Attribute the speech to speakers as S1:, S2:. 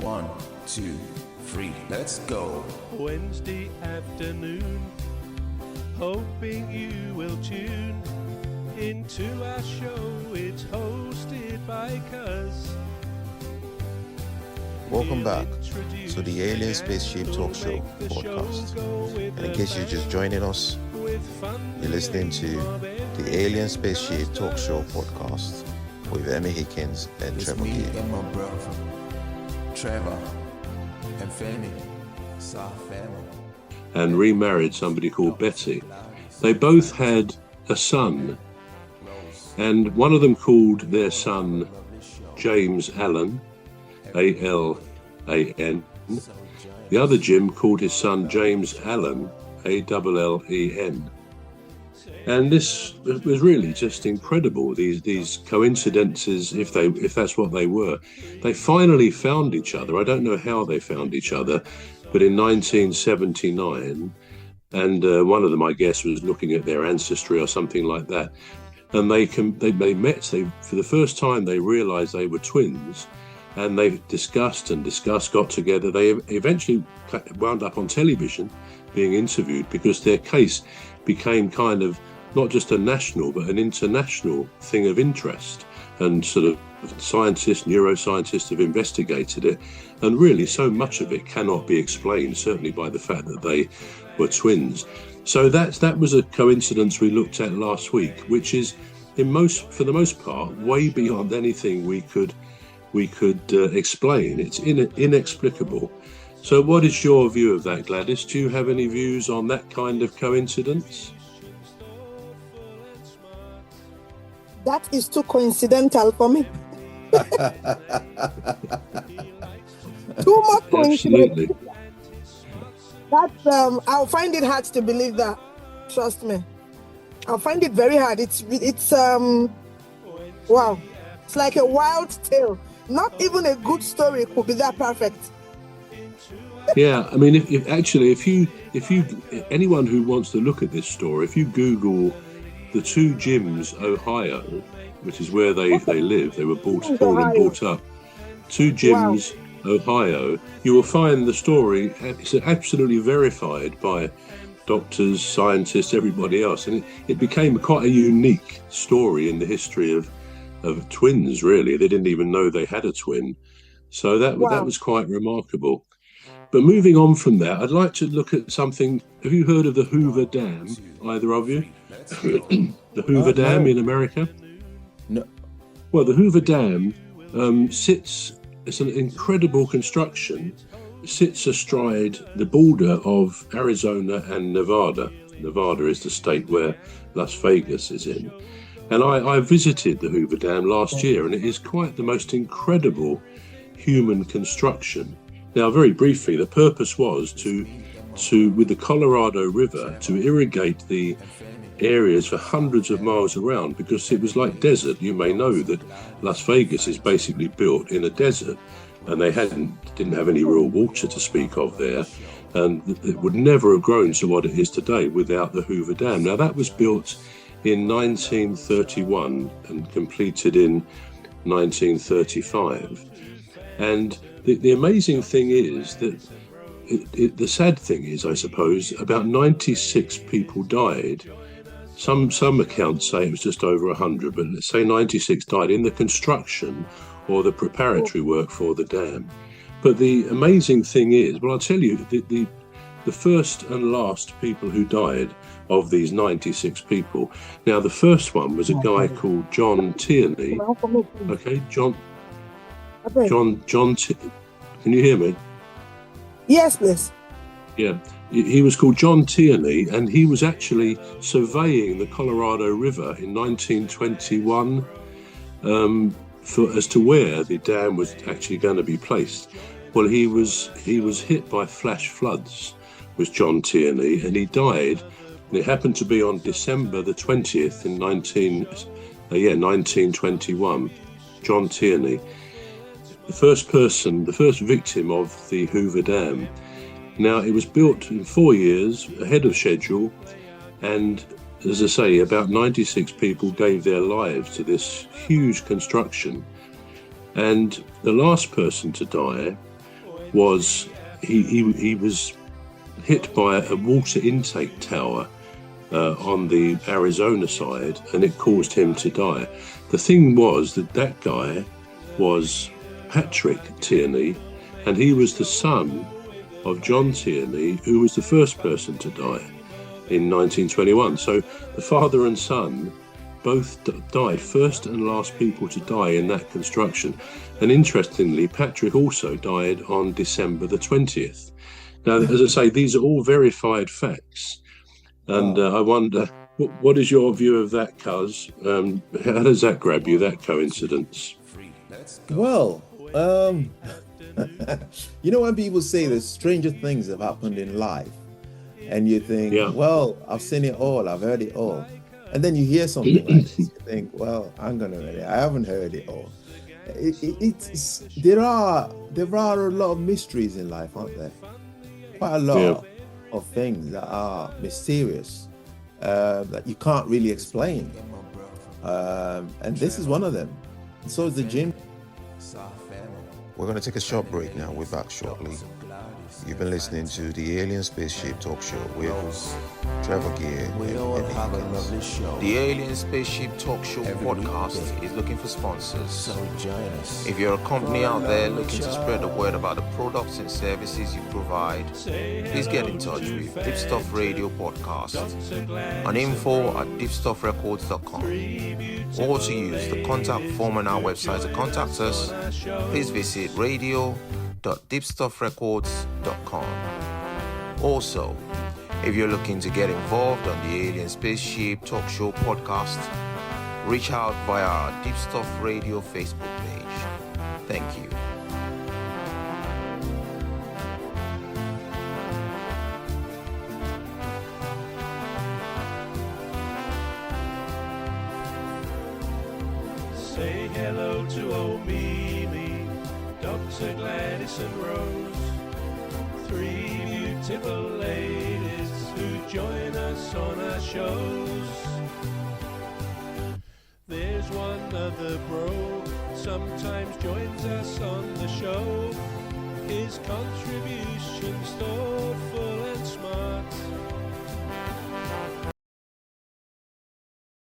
S1: 1, 2, 3, let's go.
S2: Wednesday afternoon, hoping you will tune into our show. It's hosted by Cuz.
S3: Welcome back to the Alien Spaceship Talkshow podcast. And in case you're just joining us, you're listening to the Alien Spaceship Talkshow podcast with Emmy Hikins and
S1: It's
S3: Trevor
S1: me
S3: Gear.
S1: and my brother, Trevor and Fanny, South family.
S4: And remarried somebody called Betty. They both had a son, and one of them called their son James Allen, A-L-A-N. The other Jim called his son James Allen, A-L-L-E-N. And this was really just incredible, these coincidences, if that's what they were. They finally found each other. I don't know how they found each other, but in 1979, and one of them, I guess, was looking at their ancestry or something like that. And they met. For the first time, they realized they were twins. And they discussed, got together. They eventually wound up on television being interviewed because their case became kind of not just a national, but an international thing of interest. And sort of scientists, neuroscientists have investigated it. And really, so much of it cannot be explained, certainly by the fact that they were twins. So that was a coincidence we looked at last week, which is, for the most part, way beyond anything we could explain. It's inexplicable. So what is your view of that, Gladys? Do you have any views on that kind of coincidence?
S5: That is too coincidental for me. Too much coincidence.
S4: Absolutely.
S5: I'll find it hard to believe that. Trust me. I'll find it very hard. It's wow. It's like a wild tale. Not even a good story could be that perfect.
S4: Yeah, I mean, if you anyone who wants to look at this story, if you Google the two Jims, Ohio, which is where they live, they were born and brought up. Two Jims, wow. Ohio, you will find the story. It's absolutely verified by doctors, scientists, everybody else, and it became quite a unique story in the history of twins. Really, they didn't even know they had a twin, so that was quite remarkable. But moving on from that, I'd like to look at something. Have you heard of the Hoover Dam, either of you? The Hoover Dam in America?
S3: No.
S4: Well, the Hoover Dam it's an incredible construction. It sits astride the border of Arizona and Nevada. Nevada is the state where Las Vegas is in. And I visited the Hoover Dam last year, and it is quite the most incredible human construction. Now, very briefly, the purpose was to with the Colorado River, to irrigate the areas for hundreds of miles around, because it was like desert. You may know that Las Vegas is basically built in a desert, and they didn't have any real water to speak of there, and it would never have grown to what it is today without the Hoover Dam. Now, that was built in 1931 and completed in 1935. And the amazing thing is that the sad thing is, I suppose, about 96 people died. Some accounts say it was just over 100, but let's say 96 died in the construction or the preparatory work for the dam. But the amazing thing is, well, I'll tell you, the first and last people who died of these 96 people. Now, the first one was a guy called John Tierney. Okay, John. Can you hear me?
S5: Yes, please.
S4: Yeah, he was called John Tierney, and he was actually surveying the Colorado River in 1921 as to where the dam was actually going to be placed. Well, he was hit by flash floods, was John Tierney, and he died. And it happened to be on December the 20th in 1921. John Tierney. The first victim of the Hoover Dam. Now, it was built in 4 years ahead of schedule, and as I say, about 96 people gave their lives to this huge construction. And the last person to die was he was hit by a water intake tower on the Arizona side, and it caused him to die. The thing was that guy was Patrick Tierney, and he was the son of John Tierney, who was the first person to die in 1921. So the father and son both died, first and last people to die in that construction. And interestingly, Patrick also died on December the 20th. Now, as I say, these are all verified facts. And I wonder, what is your view of that, Cuz? How does that grab you, that coincidence?
S3: Well, you know, when people say that stranger things have happened in life, and you think, well, I've seen it all, I've heard it all. And then you hear something like this, you think, well, I haven't heard it all. There are a lot of mysteries in life, aren't there? Quite a lot of things that are mysterious, that you can't really explain. And this is one of them. So is the gym. We're going to take a short break now. We're back shortly. You've been listening to the Alien Spaceship Talk Show with Trevor Gear and Emmy Hikins. The Alien Spaceship Talk Show podcast is looking for sponsors. If you're a company out there looking to spread the word about the products and services you provide, please get in touch with Deepstuff Radio Podcast on info@deepstuffrecords.com, or to use the contact form on our website to contact us. Please visit radio.deepstuffrecords.com. Also, if you're looking to get involved on the Alien Spaceship Talk Show podcast, reach out via our Deepstuff Radio Facebook page. Thank you.
S2: Say hello to old Mimi, Dr. Gladys and Rose, three beautiful ladies who join us on our shows. There's one other bro, sometimes joins us on the show. His contribution's thoughtful and smart.